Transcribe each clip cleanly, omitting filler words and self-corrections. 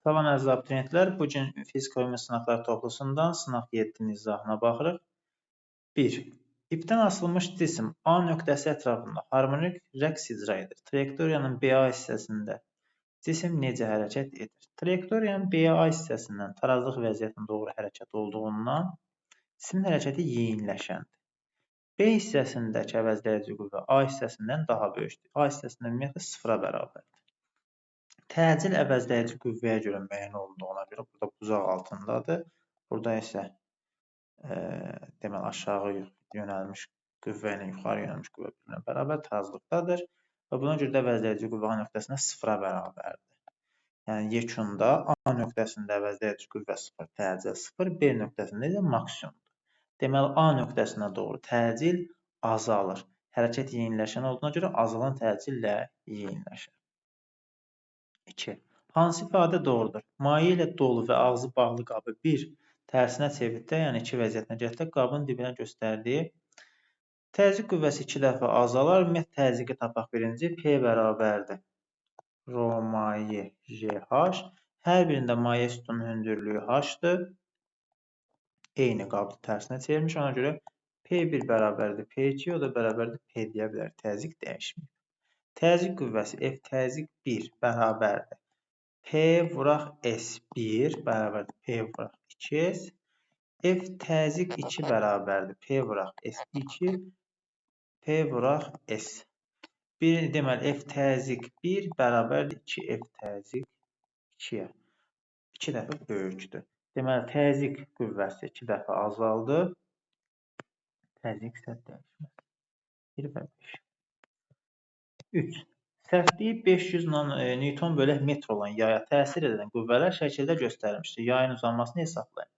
Salam əziz abituriyentlər, bugün fizika ümumi sınaqlar toplusundan sınaq 7-nin izahına baxırıq. 1. İpdən asılmış cisim A nöqtəsi ətrafında harmonik rəqs icra edir. Trayektoriyanın BA hissəsində cisim necə hərəkət edir? Trayektoriyanın BA hissəsindən tarazlıq vəziyyətində doğru hərəkət olduğundan cisim hərəkəti yeyinləşəndir. B hissəsindəki əvəzləyici qüvvə A hissəsindən daha böyükdür. A hissəsində ümumiyyətlə 0-a bərabərdir. Təcil əvəzləyici qüvvəyə görə müəyyən olunduğuna görə burada buzaq altındadır. Burada isə deməli aşağı yönəlmiş qüvvə ilə yuxarı yönəlmiş qüvvə birbirine bərabər tarazlıqdadır və buna görə də əvəzləyici qüvvə A nöqtəsində 0-a bərabərdir. Yəni yekunda A nöqtəsində əvəzləyici qüvvə 0, təcil 0, B nöqtəsində isə maksimumdur. Deməli A nöqtəsinə doğru təcil azalır. Hərəkət yeyinləşən olduğuna görə azalan təcillə yeyinləşir. 2. Hansı ifadə doğrudur? Maye ilə dolu və ağzı bağlı qabı 1 tərsinə çevirdikdə, yəni 2 vəziyyətinə gətirdikdə qabın dibinə göstərdiyi təzyiq qüvvəsi 2 dəfə azalar. Ümumiyyətlə təzyiqi tapaq. Birinci P bərabərdir Rho maye GH. Hər birində maye sütunun hündürlüyü H-dır. Eyni qabı tərsinə çevirmiş. Ona görə P1 bərabərdir P2, o da bərabərdir P deyə bilər. Təzyiq dəyişmir. Təzyiq qüvvəsi F təzyiq 1 bərabərdir P vuraq S1 bərabərdir P vuraq 2S. F təzyiq 2 bərabərdir P vuraq S2 P vuraq S. Deməli F təzyiq 1 bərabərdir 2F təzyiq 2-yə. 2 dəfə böyükdür. Deməli təzyiq qüvvəsi 2 dəfə azaldı. Təzyiq isə dəyişməz. 1 və 5. 3. Sərtliyi 500 Newton bölək metr olan yaya təsir edən qüvvələr şəkildə göstərilmişdir. Yayın uzanmasını hesablayın.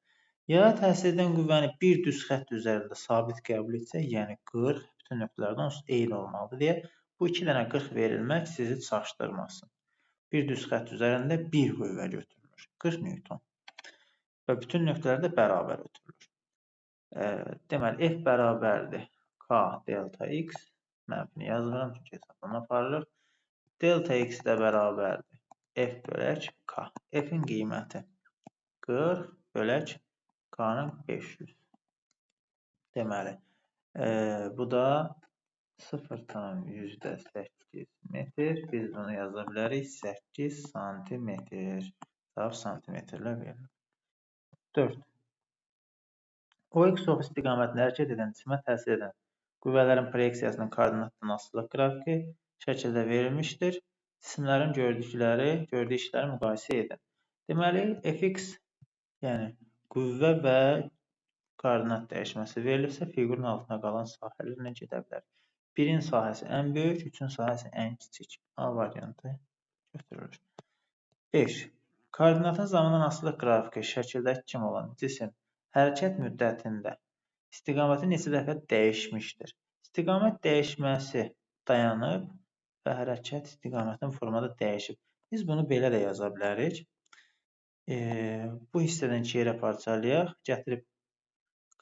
Yaya təsir edən qüvvəni bir düz xətt üzərində sabit qəbul etsək, yəni 40 bütün nöqtələrdə onsuz eyni olmalıdır deyə bu 2 dənə 40 verilmək sizi çaşdırmasın. Bir düz xətt üzərində bir qüvvə götürülür. 40 Newton. Və bütün nöqtələrdə bərabər ötürülür. Deməli F bərabərdir K delta X. Mənfini yazmıram çünki hesablama aparırıq. Delta X də bərabərdir F bölək K. F'in qiyməti 40 bölək K'nın 500. Deməli, bu da 0,8 metr. Biz bunu yaza bilərik 8 santimetr. Cavab santimetrlə verilir. 4. OX istiqamətində hərəkət edən cisimə təsir edən qüvvələrin proyeksiyasının koordinatdan asılılıq qrafiki şəkildə verilmişdir. Cisimlərin gördüyü işləri müqayisə edin. Deməli, Fx, yəni qüvvə və koordinat dəyişməsi verilirsə, fiqurun altına qalan sahələrlə gedə bilər. 1-in sahəsi ən böyük, 3-ün sahəsi ən kiçik. A variantı götürülür. 5. Koordinatın zamandan asılılıq qrafiki şəkildəki kimi olan cisim hərəkət müddətində istiqaməti neçə dəfə dəyişmişdir. İstiqamət dəyişməsi dayanıb və hərəkət istiqamətinin formada dəyişib. Biz bunu belə də yaza bilərik. Bu hissədən 2 yerə parçalayaq. Gətirib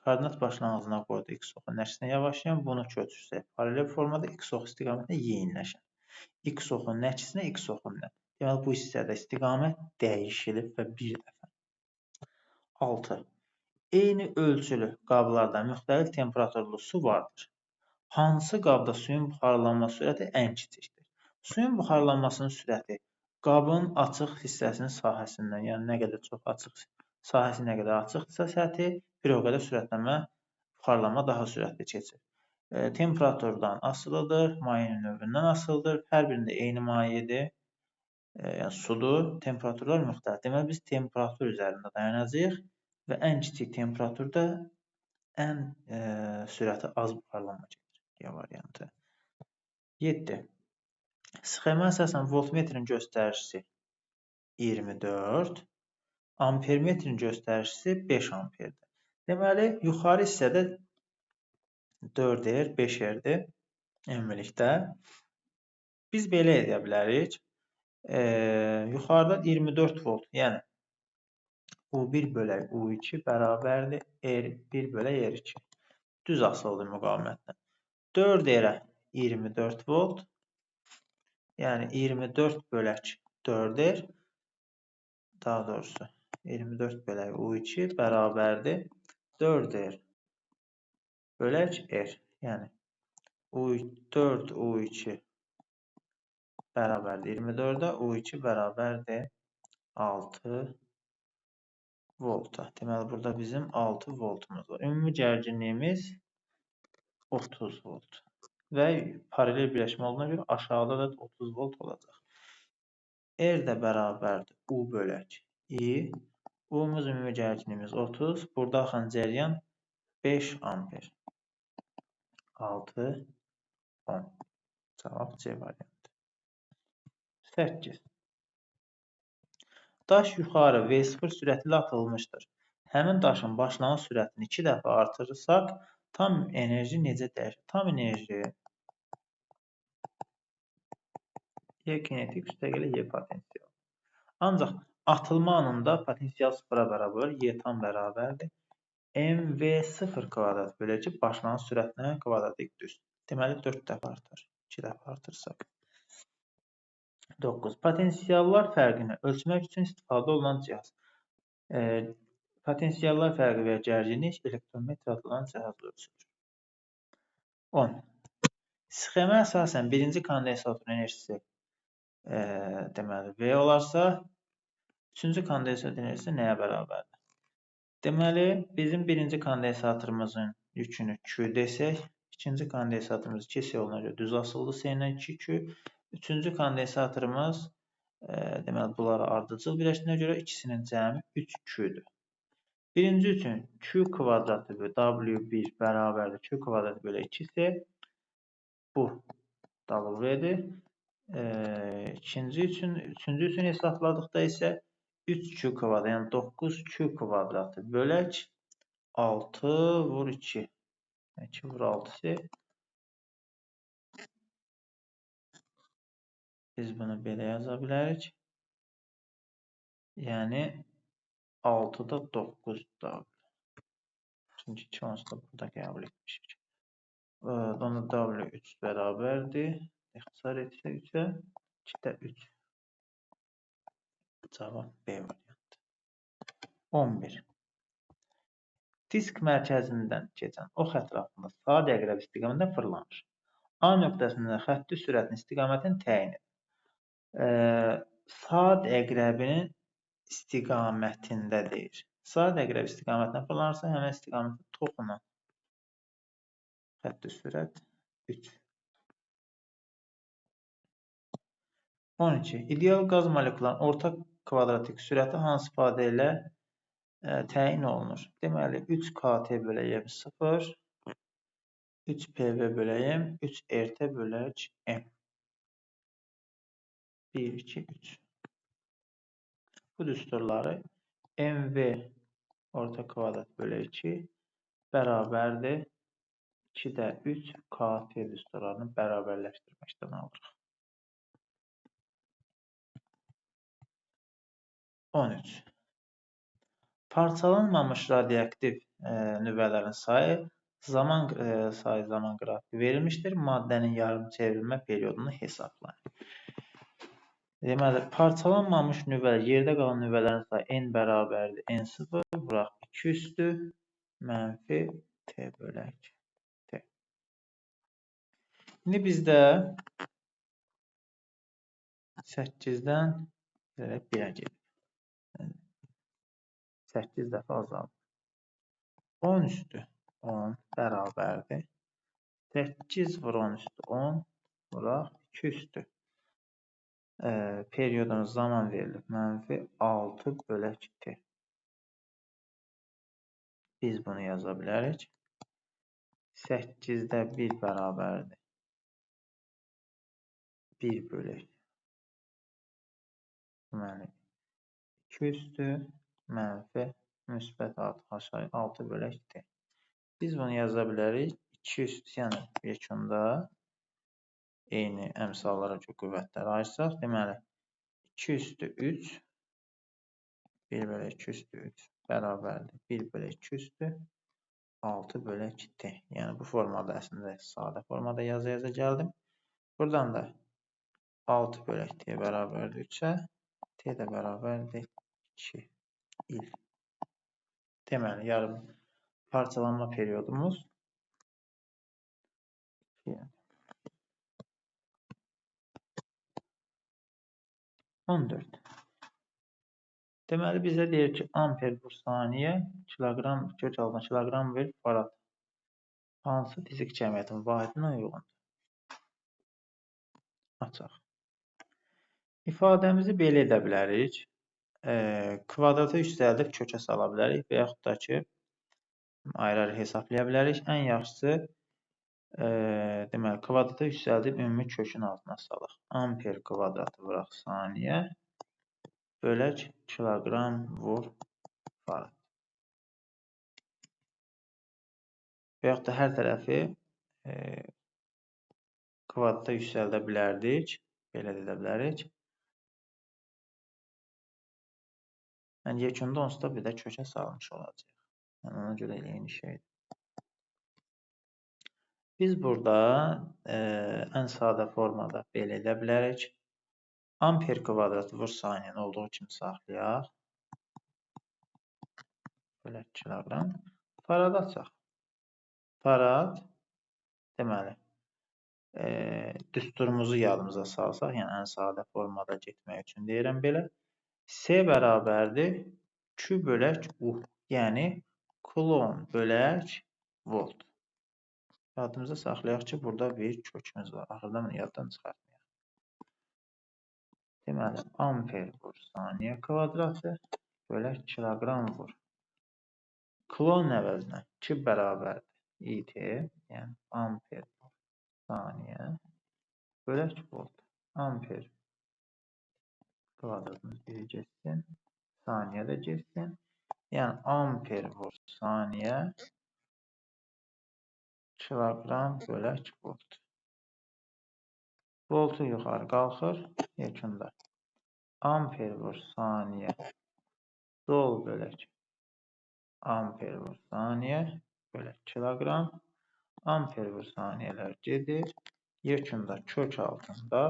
koordinat başlanğıcına qoydu x oxun nəticəsində yavaşlayan. Bunu köçürsək paralel formada x ox istiqamətində yeyinləşən. X oxun nəticəsinə x oxun nə? Deməli bu hissədə istiqamət dəyişilib və bir dəfə. 6. Eyni ölçülü qablarda müxtəlif temperaturlu su vardır. Hansı qabda suyun buxarlanma sürəti ən kiçikdir? Suyun buxarlanmasının sürəti qabın açıq hissəsinin sahəsindən, yəni nə qədər çox açıq sahəsi nə qədər açıqdırsa səthi, bir o qədər sürətlənmə, buxarlanma daha sürətli keçir. Temperaturdan asılıdır, mayenin növündən asılıdır. Hər birində eyni mayedir, yəni sudur, temperaturlar müxtəlif. Deməli biz temperatur üzərində dayanacağıq. Və ən kiçik temperaturda ən sürəti az buxarlanma gedir. D variantı. 7. Sxemə əsasən voltmetrin göstəricisi 24, ampermetrin göstəricisi 5 amperdir. Deməli, yuxarı hissədə 4R, 5R'dir ümumilikdə. Biz belə edə bilərik. Yuxarıda 24 volt, yəni U1 bölək U2 bərabərdir R1 bölək R2. Düz asılıdır müqavimətlə. 4R-ə 24 volt, yəni 24 bölək 4R daha doğrusu 24 bölək U2 bərabərdir 4R bölək R. Yəni U4 U2 bərabərdir 24-ə, U2 bərabərdir 6 volta. Deməli, burada bizim 6 voltumuz var. Ümumi gərginliyimiz 30 volt. Və paralel birləşmə olduğuna görə aşağıda da 30 volt olacaq. R də bərabərdir U bölək I. U'muz ümumi gərginliyimiz 30. Burada axan cəryan 5 amper. 6, 10. Cavab C variantı. 8. Daş yuxarı V0 sürəti ilə atılmışdır. Həmin daşın başlanğıc sürətini 2 dəfə artırsaq, tam enerji necə dəyişir? Tam enerji Y kinetik üstəgələ Y potensial. Ancaq atılma anında potensial 0-a bərabər, Y tam bərabərdir. mv0 kvadrat bölək ki, başlanğıc sürətinə kvadrat düz. Deməli 4 dəfə artar. 2 dəfə artırsaq. 9. Potensiallar fərqini ölçmək üçün istifadə olunan cihaz. Potensiallar fərqi və gərginlik elektrometr adlanan cihazla ölçülür. 10. Sxemə əsasən birinci kondensatorun enerjisi deməli V olarsa, üçüncü kondensator enerjisi nəyə bərabərdir? Deməli, bizim birinci kondensatorumuzun yükünü Q desək, ikinci kondensatorumuz 2S oluna görə düz asıldı S ilə 2Q. Üçüncü kondensatorumuz deməli, bunları ardıcıl birləşdiyinə görə ikisinin cəmi 3Q-dür. Birinci üçün Q kvadratı və W1 bərabərdir Q kvadratı bölü 2S. Bu W-dir. Üçüncü üçün hesabladıqda isə 3Q kvadrat, yəni 9Q kvadratı bölək 6 vur 2. 2 vur 6-sı. Biz bunu belə yaza bilərik. Yəni 6-da 9 W. Çünki 2 onsuz da burada qəbul etmişik. Ona W 3 bərabərdir. İxtisar etsək 3-ə. 2-də 3. Cavab B variantı. 11. Disk mərkəzindən keçən ox ətrafında saat əqrəb istiqamətində fırlanır. A nöqtəsində xətti sürətin istiqamətini təyin edir. Saat əqrəbinin istiqamətində deyir. Saat əqrəb istiqamətində fırlanırsa, həmin istiqamətə toxunan xətti sürət 3. 12. İdeal qaz molekularının orta kvadratik sürəti hansı ifadə ilə təyin olunur? Deməli, 3KT böləyim 0, 3PV böləyim 3RT bölək M. 1, 2, 3. Bu düsturları MV orta kvadrat bölü 2 bərabərdir 2-də 3 KT düsturlarını bərabərləşdirməkdən alırıq. 13. Parçalanmamış radioaktiv nüvələrin sayı zaman qrafiki verilmişdir. Maddənin yarım çevrilmə periodunu hesablayın. Deməli, parçalanmamış nüvə, yerdə qalan nüvələrin sayı N bərabərdir N0, vuraq 2 üstü, mənfi T bölək T. İndi bizdə 8-dən 1-ə gedir. 8 dəfə azaldır. 10 üstü 10 bərabərdir. 8 vur 10 üstü 10, vuraq 2 üstü. Periyodumuz zaman verilib. Mənfi 6 bölək T. Biz bunu yaza bilərik. 8-də 1 bərabərdir. 1 bölək. Deməli, 2 üstü mənfi müsbət 6 bölək T. Biz bunu yaza bilərik. 2 üstü, yəni yekunda eyni əmsallara qüvvətləri ayırsaq. Deməli, 2 üstü 3, 1 bölək 2 üstü 3 bərabərdir. 1 bölək 2 üstü 6 bölək T. Yəni, bu formada əslində sadə formada yaza gəldim. Buradan da 6 bölək T bərabərdir 3-ə, T də bərabərdir 2 il. Deməli, yarım parçalanma periodumuz 14. Deməli, bizə deyir ki, amper vur saniyə, kiloqram, kök altına kiloqram ver farad. Hansı fizik cəmiyyətin vahidinə uyğundur? Açaq. İfadəmizi belə edə bilərik. Kvadrata üstəldib kökə sala bilərik və yaxud da ki, ayrı-ayrı hesablaya bilərik. Ən yaxşısı, deməli, kvadrata üstəldib ümumi kökün altına salaq. Amper kvadratı vuraq saniyə, bölək kiloqram vur farad. Və yaxud da hər tərəfi kvadrata yüksəldə bilərdik. Belə də edə bilərik. Yəni, yekunda onsuz da bir də kökə salmış olacaq. Yəni, ona görə eyni şeydir. Biz burada ən sadə formada belə edə bilərik. Amper kvadratı vur saniyəni olduğu kimi saxlayaq. Bölək kiloqram. Farad açaq. Farad, deməli, düsturumuzu yadımıza salsaq, yəni ən sadə formada getmək üçün deyirəm belə. S bərabərdir Q bölək U, yəni kulon bölək volt. Yadımıza saxlayaq ki, burada bir kökümüz var. Axırda bunu yaddan çıxartmayaq. Deməli, amper vur saniyə kvadratı bölək kiloqram vur. Kulon əvəzinə 2 bərabərdir IT, yəni amper vur saniyə bölək volt. Amper kvadratımız biri geçsin, saniyə də geçsin. Yəni amper vur saniyə kiloqram bölək volt. Voltu yuxarı qalxır, yekunda. Amper vur saniyə dol bölək amper vur saniyə bölək kiloqram. Amper vur saniyələr gedir. Yekunda kök altında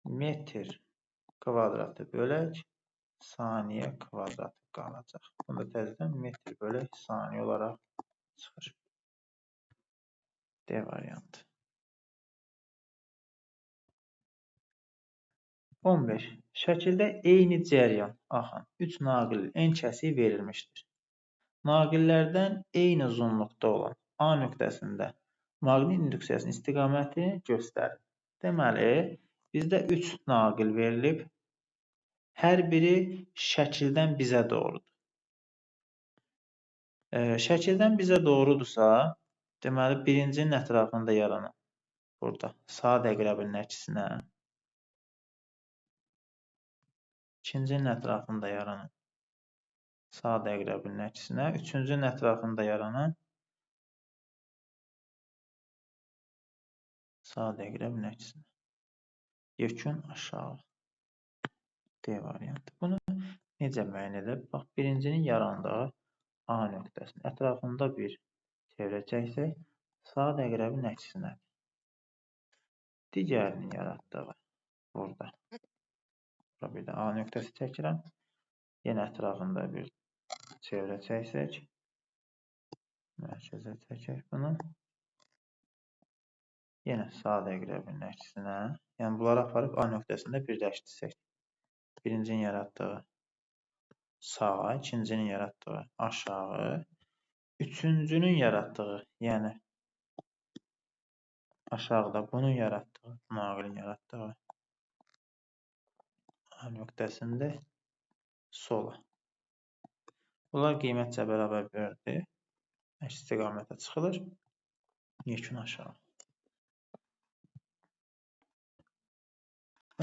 metr kvadratı bölək saniyə kvadratı qalacaq. Bunda təzədən metr bölək saniyə olaraq çıxır. D variantı. 15. Şəkildə eyni cəryan, axın, 3 naqil N kəsiyi verilmişdir. Naqillərdən eyni uzunluqda olan A nöqtəsində maqnit induksiyasının istiqamətini göstərir. Deməli, bizdə 3 naqil verilib. Hər biri şəkildən bizə doğrudur. Şəkildən bizə doğrudursa, deməli, birincinin ətrafında yaranan, burada saat əqrəbinin əksinə, ikincinin ətrafında yaranan saat əqrəbinin əksinə, üçüncünün ətrafında yaranan saat əqrəbinin əksinə. Yekun aşağı. D variantı. Bunu necə müəyyən edək? Bax, birincinin yarandığı A nöqtəsinin ətrafında bir çevrə çəksək, saat əqrəbinin əksinədir. Digərinin yaratdığı burada. Burada bir də A nöqtəsi çəkirəm. Yenə ətrafında bir çevrə çəksək, mərkəzə çəkək bunu. Yenə saat əqrəbinin əksinə. Yəni, bunları aparıb A nöqtəsində birləşdirsək. Birincinin yaratdığı sağa, ikincinin yaratdığı aşağı, üçüncünün yaratdığı, yəni aşağıda bunun yaratdığı, naqilin yaratdığı A nöqtəsində sola. Bunlar qiymətcə bərabər bölündü. Əks istiqamətə çıxılır. Yekun aşağı.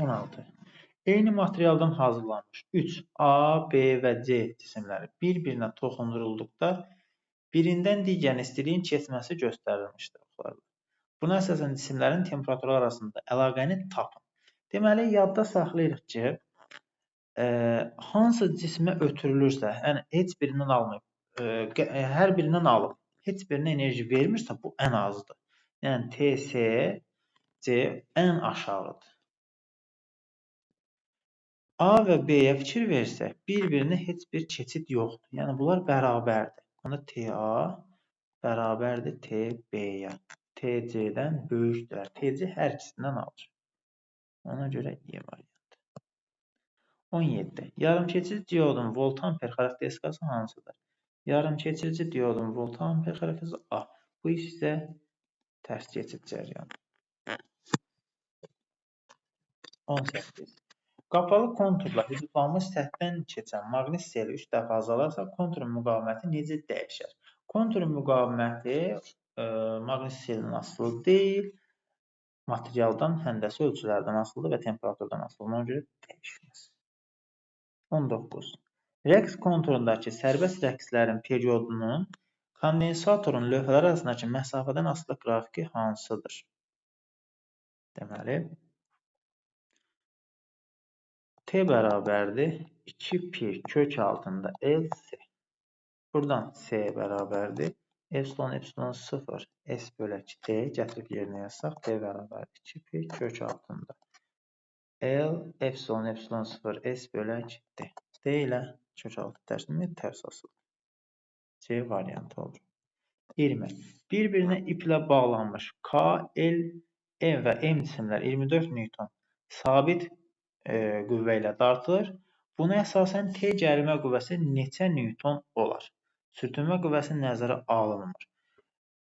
16. Eyni materialdan hazırlanmış 3 A, B və C cisimləri bir-birinə toxundurulduqda birindən digərinə istiliyin keçməsi göstərilmişdir. Buna əsasən cisimlərin temperaturu arasında əlaqəni tapın. Deməli, yadda saxlayırıq ki, hansı cismə ötürülürsə, yəni heç birindən almayıb, hər birindən alıb, heç birinə enerji vermirsə, bu ən azdır. Yəni, TSC ən aşağıdır. A və B-yə fikir versək, bir-birinə heç bir keçid yoxdur. Yəni bunlar bərabərdir. Onda TA bərabərdir TB-yə. TC-dən böyükdür. TC hər ikisindən alır. Ona görə E variantı. 17. Yarımkeçici diodun voltamper xarakteristikası hansıdır? Yarımkeçici diodun voltamper xarakteristikası A. Bu isə tərs keçid cəryanı. 18. Qapalı konturla hüdudlanmış səthdən keçən maqnit seli 3 dəfə azalarsa, konturun müqaviməti necə dəyişər? Konturun müqaviməti maqnit selinin asılı deyil, materialdan, həndəsi ölçülərdən asılıdır və temperaturdan asılıdır. Ona görə dəyişməz. 19. Rəqs konturundakı sərbəst rəqslərin periodunun kondensatorun lövhələr arasındakı məsafədən asılı qrafiki hansıdır? Deməli, T bərabərdir 2pi kök altında LC. Buradan C bərabərdir. Epsilon 0 S bölək T gətirib yerinə yazsaq, T bərabərdir 2pi kök altında L epsilon 0 S bölək D. D ilə kök altı tərsinə tərs asılır. C variantı olur. 20. Bir-birinə iplə bağlanmış K, L, M və M cisimlər 24 Newton sabit qüvvə ilə dartılır. Buna əsasən T gərilmə qüvvəsi neçə Newton olar? Sürtünmə qüvvəsi nəzərə alınmır.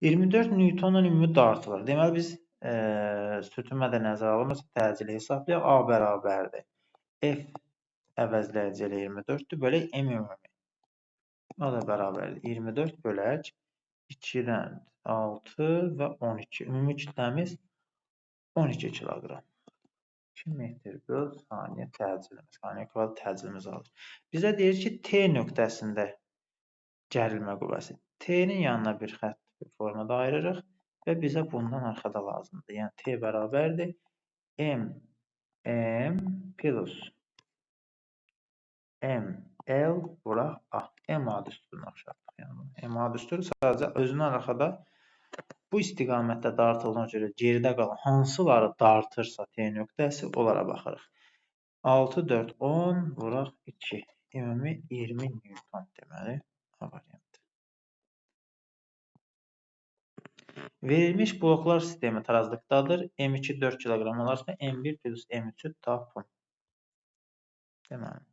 24 Newtonla ümumi dartılır. Deməli, biz sürtünmə də nəzərə alınmırsa, təcili hesablayaq. A bərabərdir. F əvəzləyici ilə 24-dür. Bölək M ümumi. O da bərabərdir. 24 bölək 2-dən 6 və 12. Ümumi kütləmiz 12 kiloqram. 2 metr böl saniyə təcilimiz, saniyə kvadrat təcilimiz alır. Bizə deyir ki, T nöqtəsində gərilmə qüvvəsi. T-nin yanına bir xətt formada ayırırıq və bizə bundan arxada lazımdır. Yəni T bərabərdir M plus ML vuraq A. M adı üstünü oxşatdıq. Yəni M adı üstünü sadəcə özündən arxada bu istiqamətdə dartıldığına görə geridə qalan hansıları dartırsa T nöqtəsi, onlara baxırıq. 6, 4, 10 vuraq 2. Ümumi 20 Newton deməli A variantı. Verilmiş bloklar sistemi tarazlıqdadır. M2 4 kiloqram olarsa M1 plus M3'ü tapın. Deməli.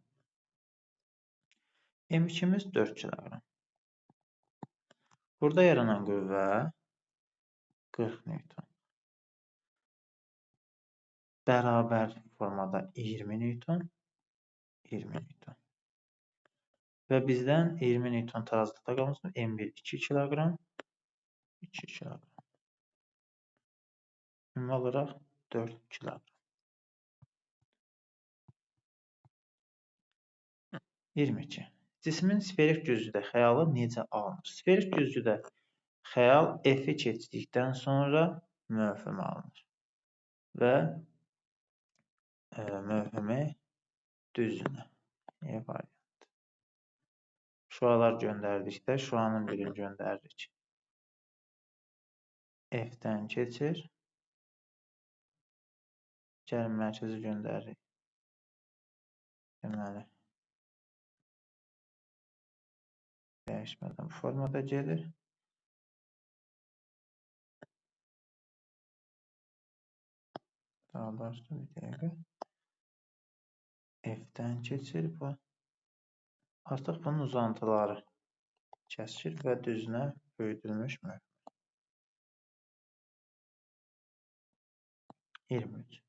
M2'miz 4 kiloqram. Burada yaranan qüvvə 40 Newton. Bərabər formada 20 Newton. 20 Newton. Və bizdən 20 Newton tarazlıqda qalmışdır. M1 2 kiloqram. 2 kiloqram. Ümumi olaraq 4 kiloqram. 22. Cismin sferik güzgüdə xəyalı necə alınır? Sferik güzgüdə xəyal F-i keçdikdən sonra mövhümə alınır. Və mövhümü düzünə. E variantı. Şualar göndərdikdə şuanın birini göndəririk. F-dən keçir. Gəlim mərkəzi göndəririk. Deməli. Dəyişmədən bu formada gedir. Daha doğrusu bir dəqiqə. F-dən keçir bu. Artıq bunun uzantıları kəsilir və düzünə böyüdülmüş mövhüm. 23.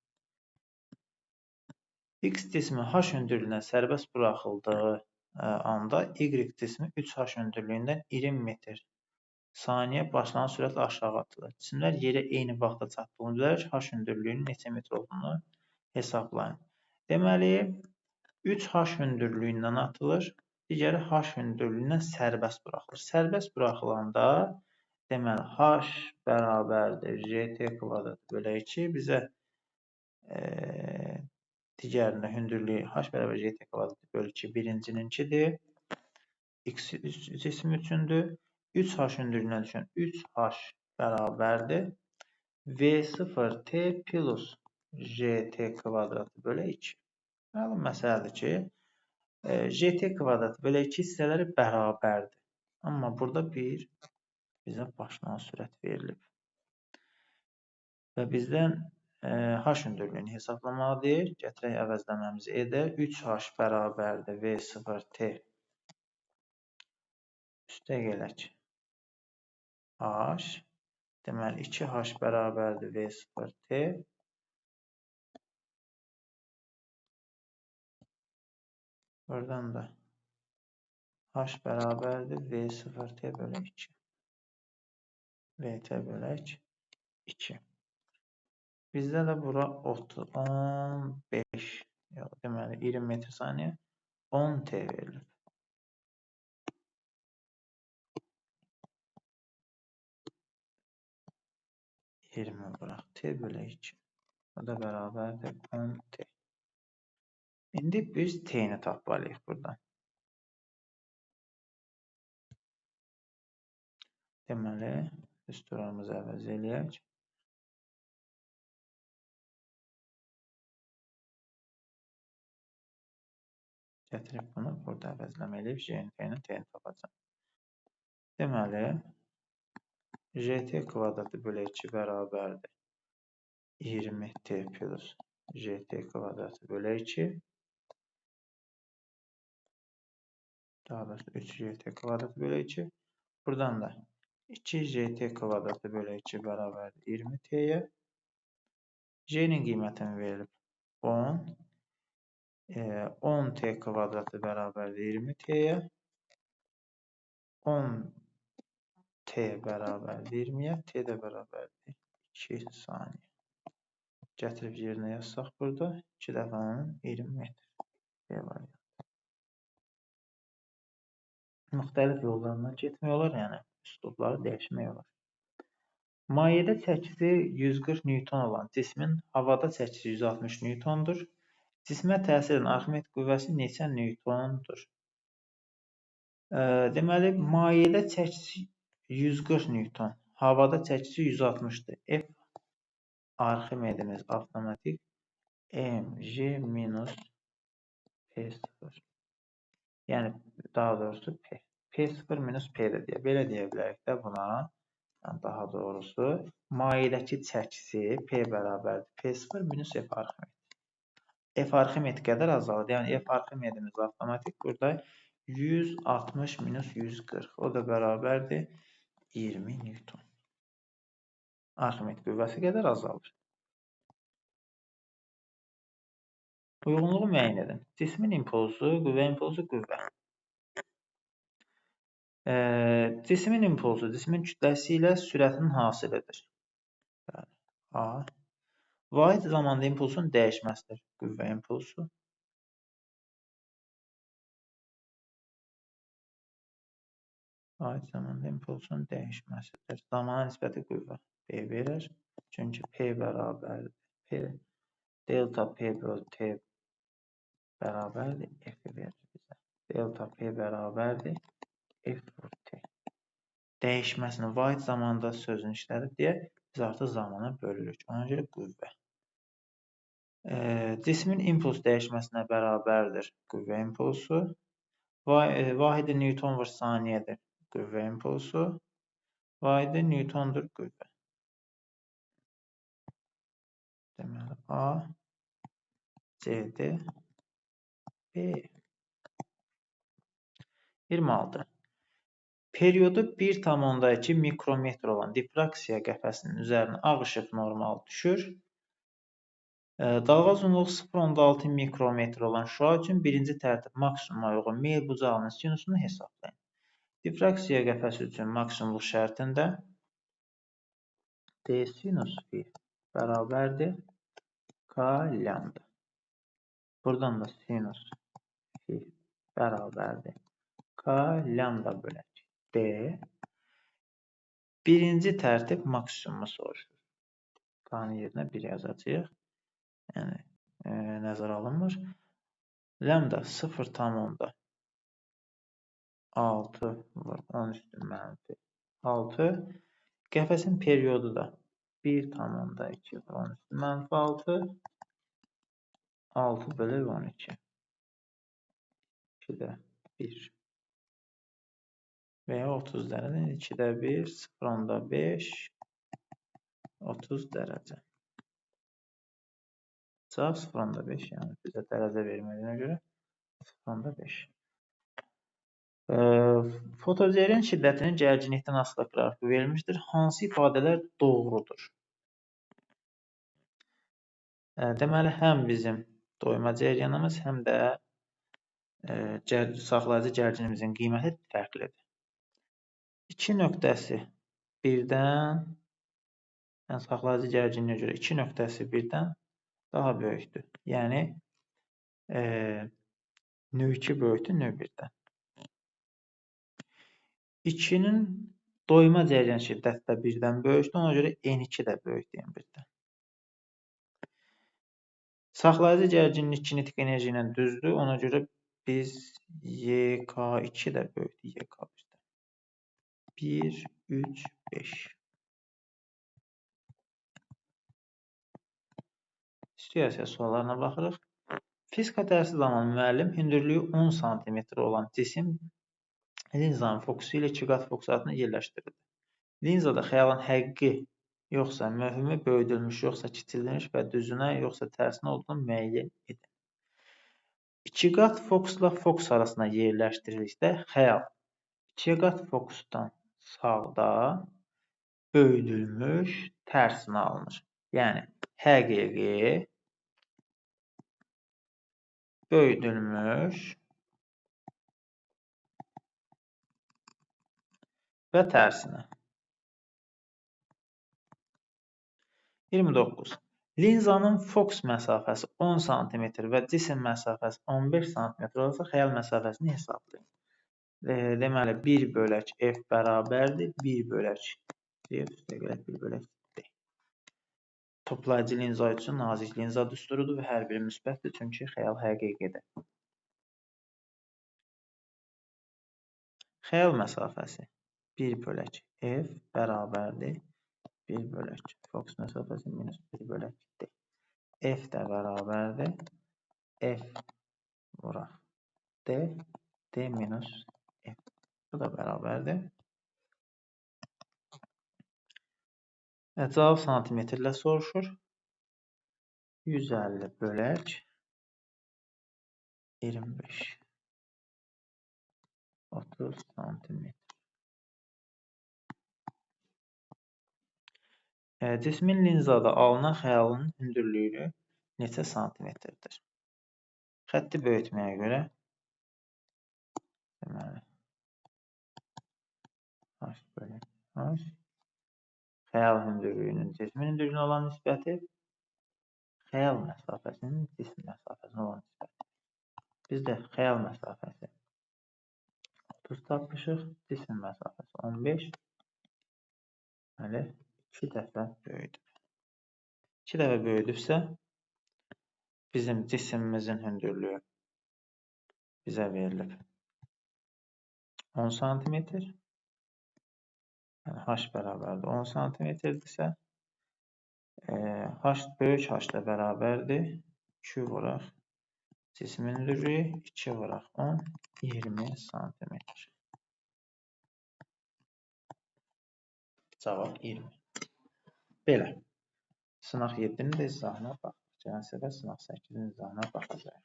X cismi H hündürlüyünə sərbəst buraxıldığı anda Y cismi 3H hündürlüyündən 20 metr saniyə başlanğıc sürətlə aşağı atılır. Cisimlər yerə eyni vaxtda çatdığına görə H hündürlüyünün neçə metr olduğunu hesablayın. Deməli, 3H hündürlüyündən atılır, digəri H hündürlüyündən sərbəst buraxılır. Sərbəst buraxılanda, deməli, H bərabərdir JT kvadrat bölək 2, bizə digərində hündürlüyü H bərabər JT kvadrat bölü 2 birincininkidir. X cismi üçündür. 3H hündürlüyünə düşən 3H bərabərdir. V0T plus JT kvadratı bölü 2. Məlum məsələdir ki, gt kvadrat bölü 2 hissələri bərabərdir. Amma burada bizə başlanan sürət verilib. Və bizdən h hündürlüyünü hesablamalıyıq. Gətirək əvəzləməmizi edək. 3h bərabərdir V0T üstə gələk h. Deməli 2h bərabərdir V0T. Buradan da h bərabərdir V0T bölü 2. VT bölək 2. Bizdə də bura 15, deməli 20 metr saniyə 10T verilib. Bıraq T bölü 2. O da bərabərdir 10T. İndi biz T'ni tapmalıyıq buradan. Deməli, üstürarımızı əvəz eləyək. Gətirib bunu burada əvəzləmə eləyib T'ni tapacaq. Deməli, GT kvadratı bölü 2 bərabərdir 20T plus GT kvadratı bölü 2. Daha doğrusu 3GT kvadratı bölü 2. Buradan da 2GT kvadratı bölü 2 bərabərdir 20T'yə. J'nin qiymətini verilib 10. 10T kvadratı bərabərdir 20T'yə. 10T bərabərdir 20'yə. T də bərabərdir 2 saniyə. Gətirib yerinə yazsaq burada 2 dəfə 20 metr. T var. Müxtəlif yollarından getmək olar, yəni üslubları dəyişmək olar. Mayedə çəkisi 140 Newton olan cismin havada çəkisi 160 Newtondur. Cismə təsir edən Arximet qüvvəsi neçə Newtondur? Deməli, mayedə çəkisi 140 Newton, havada çəkisi 160'dır. F Arximedimiz avtomatik mg minus P0. Yəni, daha doğrusu P. P0 minus P-dir deyə. Belə deyə bilərik də buna. Daha doğrusu, mayedəki çəkisi P bərabərdir. P0 minus F Arximed. F Arximed qədər azalır. Yəni, F Arximedimiz avtomatik burada 160 minus 140. O da bərabərdir 20 Newton. Arximed qüvvəsi qədər azalır. Uyğunluğu müəyyən edin. Cismin impulsu, qüvvə impulsu, qüvvə. Cismin impulsu, cismin kütləsi ilə sürətin hasilidir. A. Vahid zamanda impulsun dəyişməsidir. Qüvvə impulsu. Vahid zamanda impulsun dəyişməsidir. Zamana nisbəti qüvvə. P verir. Çünki P bərabərdir. P delta P bölü T bərabərdir. F verir bizə. Delta P bərabərdir. F vur T. Dəyişməsini vahid zamanda sözünü işlədir deyə biz artıq zamana bölürük. Ona görə qüvvə. Cismin impuls dəyişməsinə bərabərdir qüvvə impulsu. Vahidi Newton vur saniyədir qüvvə impulsu. Vahidi Newtondur qüvvə. Deməli, A, C, D, B. 26. Periodu 1,2 mikrometr olan difraksiya qəfəsinin üzərinə ağ işıq normal düşür. Dalğa uzunluğu 0,6 mikrometr olan şüa üçün birinci tərtib maksimuma uyğun meyl bucağının sinusunu hesablayın. Difraksiya qəfəsi üçün maksimumluq şərtində D sinus phi bərabərdir K lambda. Buradan da sinus phi bərabərdir K lambda bölək D. Birinci tərtib maksimumu soruşur. K-nın yerinə 1 yazacağıq. Yəni, nəzərə alınmır. Lambda 0,6 var. 10 üstü mənfi 6. Qəfəsin periodu da 1,2 var. 10 üstü mənfi 6. 6 bölü 12. 2'də 1. Və ya 30 dərəcə. 2'də 1, 0.5, 30 dərəcə. Cavab 0.5, yəni bizə dərəcə vermədiyinə görə 0.5. Fotocerin şiddətinin gərginlikdən asılı qrafiqi verilmişdir. Hansı ifadələr doğrudur? Deməli, həm bizim doyma cəryanımız, həm də saxlayıcı gərginimizin qiyməti fərqlidir. 2 nöqtəsi birdən, yəni saxlayıcı gərginliyə görə 2 nöqtəsi birdən daha böyükdür. Yəni, növ2 böyükdür növ1-dən. 2-nin doyma cəryan şiddəti də birdən böyükdür, ona görə N2 də böyükdür N1-dən. Saxlayıcı gərginlik kinetik enerji ilə düzdür, ona görə biz YK2 də böyükdür YK1-dən. 1, 3, 5. Situatsiya suallarına baxırıq. Fizika dərsi zamanı müəllim hündürlüyü 10 sm olan cisim linzanın fokusu ilə 2 qat fokus altına yerləşdirildi. Linzada xəyalın həqiqi yoxsa mövhümü, böyüdülmüş yoxsa kiçildilmiş və düzünə yoxsa tərsinə olduğunu müəyyən edin. 2 qat fokusla fokus arasında yerləşdirildikdə xəyal 2 qat fokusdan sağda böyüdülmüş tərsinə alınır. Yəni, həqiqi böyüdülmüş və tərsinə. 29. Linzanın fokus məsafəsi 10 sm və cisim məsafəsi 15 sm olsa, xəyal məsafəsini hesablayın. Deməli, 1 bölək F bərabərdir, 1 bölək D, 1 bölək D. Toplayıcı linza üçün nazik linza düsturudur və hər biri müsbətdir, çünki xəyal həqiqidir. Xəyal məsafəsi 1 bölək F bərabərdir 1 bölək fokus məsafəsi minus 1 bölək D. F də bərabərdir F vuraq D, D minus F. Bu da bərabərdir. Cavab santimetrlə soruşur. 150 bölək 25. 30 santimetr. Cismin linzada alınan xəyalın hündürlüyü neçə santimetrdir? Xətti böyütməyə görə deməli H bölək H xəyal hündürlüyünün cismin hündürlüyünə olan nisbəti xəyal məsafəsinin cism məsafəsinə olan nisbəti. Biz də xəyal məsafəsi 30 tapmışıq, cism məsafəsi 15. Deməli, 2 dəfə böyüdür. 2 dəfə böyüdübsə, bizim cisimimizin hündürlüyü bizə verilib 10 santimetr. Yəni, H bərabərdir 10 santimetrdirsə, H böyük H-da bərabərdir. 2 vuraq cismin hündürlüyü, 2 vuraq 10, 20 santimetr. Cavab 20. Belə. Sınaq 7-nin də izahına baxaq. Gələn səfər sınaq 8-nin izahına baxacaq.